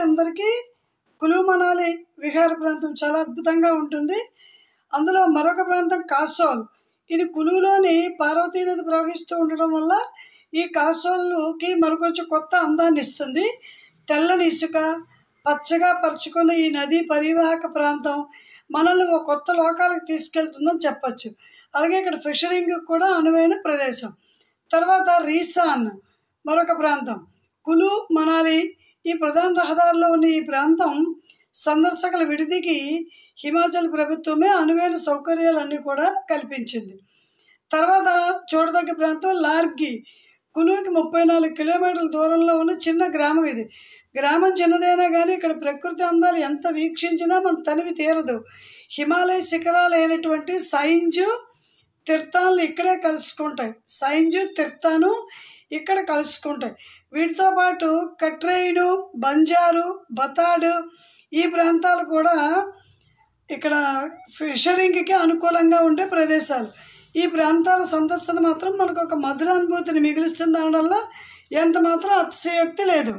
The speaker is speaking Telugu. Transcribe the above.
అందరికీ కులు మనాలి విహార ప్రాంతం చాలా అద్భుతంగా ఉంటుంది. అందులో మరొక ప్రాంతం కాసోల్. ఇది కులులోని పార్వతీ నది ప్రవహిస్తూ ఉండడం వల్ల ఈ కాసోల్కి మరొకొంచెం కొత్త అందాన్ని ఇస్తుంది. తెల్లని ఇసుక పచ్చగా పరుచుకున్న ఈ నదీ పరివాహక ప్రాంతం మనల్ని ఒక కొత్త లోకాలకు తీసుకెళ్తుందని చెప్పచ్చు. అలాగే ఇక్కడ ఫిషరింగ్ కూడా అనువైన ప్రదేశం. తర్వాత రీసాన్ మరొక ప్రాంతం. కులు మనాలి ఈ ప్రధాన రహదారిలో ఉన్న ఈ ప్రాంతం సందర్శకుల విడిదికి హిమాచల్ ప్రభుత్వమే అనువైన సౌకర్యాలన్నీ కూడా కల్పించింది. తర్వాత చూడదగ్గ ప్రాంతం లార్గి. కులుకి 34 కిలోమీటర్ల దూరంలో ఉన్న చిన్న గ్రామం ఇది. గ్రామం చిన్నదైనా కానీ ఇక్కడ ప్రకృతి అందాలు ఎంత వీక్షించినా మన తనివి తీరదు. హిమాలయ శిఖరాలు అయినటువంటి సైంజు తిర్తాన్లు ఇక్కడే కలుసుకుంటాయి. సైంజు తిర్తాను ఇక్కడ కలుసుకుంటాయి. వీటితో పాటు కట్రైను, బంజారు, బతాడు ఈ ప్రాంతాలు కూడా ఇక్కడ ఫిషరింగ్కి అనుకూలంగా ఉండే ప్రదేశాలు. ఈ ప్రాంతాల సందర్శన మాత్రం మనకు ఒక మధురానుభూతిని మిగులుస్తుంది అనడంలో ఎంత మాత్రం అతిశయోక్తి లేదు.